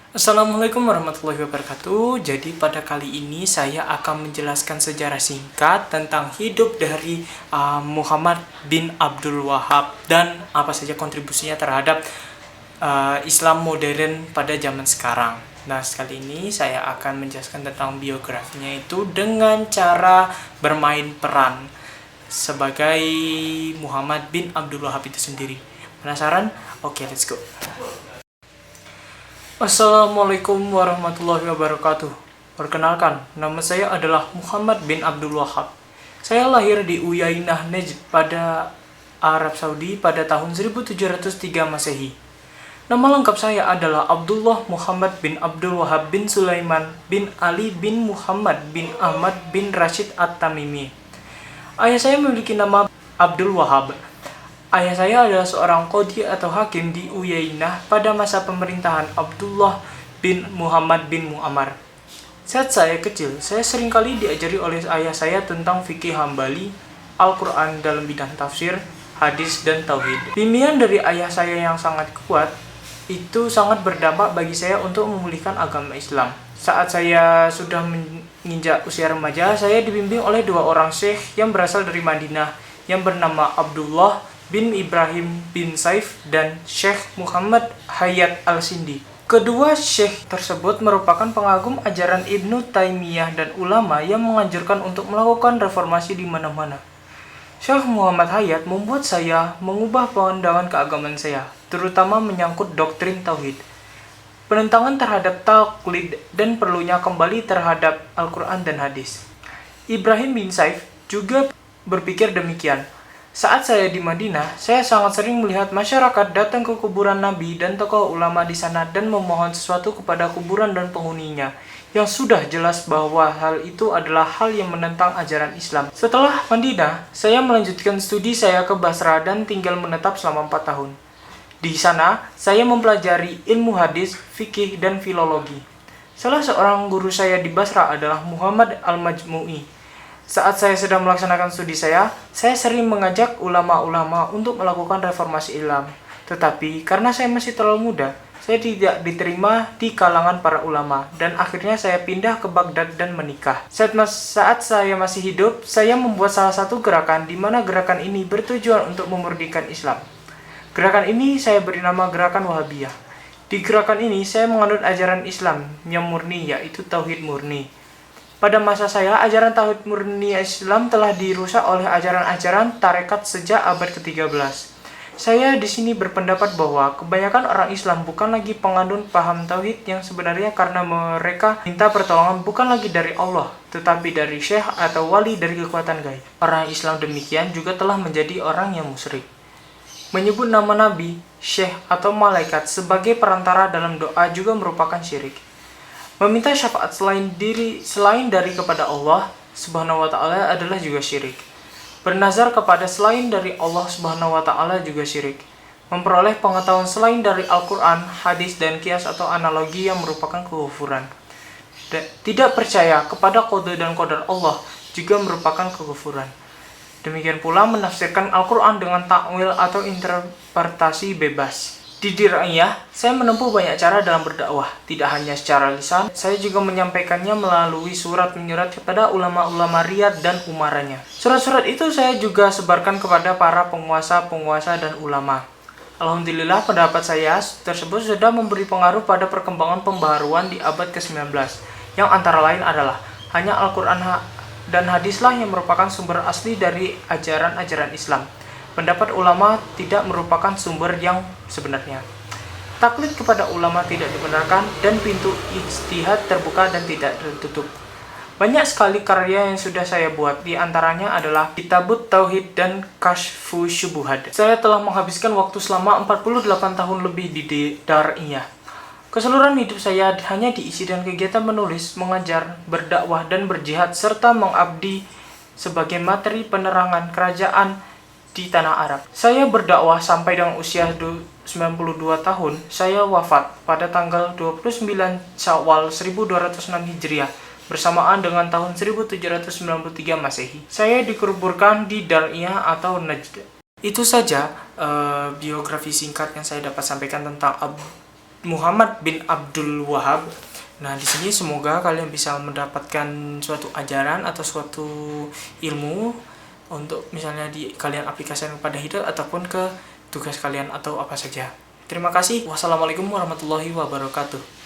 Assalamualaikum warahmatullahi wabarakatuh. Jadi pada kali ini saya akan menjelaskan sejarah singkat tentang hidup dari Muhammad bin Abdul Wahhab dan apa saja kontribusinya terhadap Islam modern pada zaman sekarang. Nah, sekali ini saya akan menjelaskan tentang biografinya itu dengan cara bermain peran sebagai Muhammad bin Abdul Wahhab itu sendiri. Penasaran? Oke, let's go. Assalamualaikum warahmatullahi wabarakatuh. Perkenalkan, nama saya adalah Muhammad bin Abdul Wahhab. Saya lahir di Uyainah, Najd pada Arab Saudi pada tahun 1703 Masehi. Nama lengkap saya adalah Abdullah Muhammad bin Abdul Wahhab bin Sulaiman bin Ali bin Muhammad bin Ahmad bin Rashid At-Tamimi. Ayah saya memiliki nama Abdul Wahhab. Ayah saya adalah seorang qadhi atau hakim di Uyainah pada masa pemerintahan Abdullah bin Muhammad bin Mu'ammar. Saat saya kecil, saya seringkali diajari oleh ayah saya tentang fikih Hambali, Al-Quran dalam bidang tafsir, hadis, dan tauhid. Bimbingan dari ayah saya yang sangat kuat itu sangat berdampak bagi saya untuk memulihkan agama Islam. Saat saya sudah menginjak usia remaja, saya dibimbing oleh dua orang syekh yang berasal dari Madinah yang bernama Abdullah bin Ibrahim bin Saif dan Syekh Muhammad Hayat Al-Sindi. Kedua syekh tersebut merupakan pengagum ajaran Ibnu Taimiyah dan ulama yang menganjurkan untuk melakukan reformasi di mana-mana. Syekh Muhammad Hayat membuat saya mengubah pandangan keagamaan saya, terutama menyangkut doktrin tauhid, penentangan terhadap taklid, dan perlunya kembali terhadap Al-Quran dan hadis. Ibrahim bin Saif juga berpikir demikian. Saat saya di Madinah, saya sangat sering melihat masyarakat datang ke kuburan Nabi dan tokoh ulama di sana dan memohon sesuatu kepada kuburan dan penghuninya, yang sudah jelas bahwa hal itu adalah hal yang menentang ajaran Islam. Setelah Madinah, saya melanjutkan studi saya ke Basra dan tinggal menetap selama 4 tahun. Di sana, saya mempelajari ilmu hadis, fikih, dan filologi. Salah seorang guru saya di Basra adalah Muhammad Al-Majmu'i. Saat saya sedang melaksanakan studi saya sering mengajak ulama-ulama untuk melakukan reformasi Islam. Tetapi karena saya masih terlalu muda, saya tidak diterima di kalangan para ulama dan akhirnya saya pindah ke Baghdad dan menikah. Saat saya masih hidup, saya membuat salah satu gerakan di mana gerakan ini bertujuan untuk memurnikan Islam. Gerakan ini saya beri nama Gerakan Wahabiyah. Di gerakan ini saya menganut ajaran Islam yang murni, yaitu tauhid murni. Pada masa saya, ajaran tauhid murni Islam telah dirusak oleh ajaran-ajaran tarekat sejak abad ke-13. Saya di sini berpendapat bahwa kebanyakan orang Islam bukan lagi penganut paham tauhid yang sebenarnya karena mereka minta pertolongan bukan lagi dari Allah, tetapi dari syekh atau wali dari kekuatan gaib. Orang Islam demikian juga telah menjadi orang yang musyrik. Menyebut nama nabi, syekh, atau malaikat sebagai perantara dalam doa juga merupakan syirik. Meminta syafaat selain dari kepada Allah Subhanahu wa taala adalah juga syirik. Bernazar kepada selain dari Allah Subhanahu wa taala juga syirik. Memperoleh pengetahuan selain dari Al-Qur'an, hadis, dan kias atau analogi yang merupakan kekufuran. Tidak percaya kepada qada dan qadar Allah juga merupakan kekufuran. Demikian pula menafsirkan Al-Qur'an dengan takwil atau interpretasi bebas. Di Dir'iyah, saya menempuh banyak cara dalam berdakwah, tidak hanya secara lisan, saya juga menyampaikannya melalui surat-menyurat kepada ulama-ulama Riyadh dan umaranya. Surat-surat itu saya juga sebarkan kepada para penguasa-penguasa dan ulama. Alhamdulillah, pendapat saya tersebut sudah memberi pengaruh pada perkembangan pembaharuan di abad ke-19, yang antara lain adalah hanya Al-Quran dan hadislah yang merupakan sumber asli dari ajaran-ajaran Islam. Pendapat ulama tidak merupakan sumber yang sebenarnya. Taklid kepada ulama tidak dibenarkan dan pintu ijtihad terbuka dan tidak tertutup. Banyak sekali karya yang sudah saya buat, di antaranya adalah Kitabut Tauhid dan Kashfu Syubuhat. Saya telah menghabiskan waktu selama 48 tahun lebih di Dar'iyah. Keseluruhan hidup saya hanya diisi dengan kegiatan menulis, mengajar, berdakwah, dan berjihad, serta mengabdi sebagai materi penerangan kerajaan di tanah Arab. Saya berdakwah sampai dengan usia 92 tahun. Saya wafat pada tanggal 29 Syawal 1206 Hijriah bersamaan dengan tahun 1793 Masehi. Saya dikuburkan di Dar'iyah atau Najd. Itu saja biografi singkat yang saya dapat sampaikan tentang Muhammad bin Abdul Wahab. Nah, di sini semoga kalian bisa mendapatkan suatu ajaran atau suatu ilmu untuk misalnya kalian aplikasikan pada hidup ataupun ke tugas kalian atau apa saja. Terima kasih. Wassalamualaikum warahmatullahi wabarakatuh.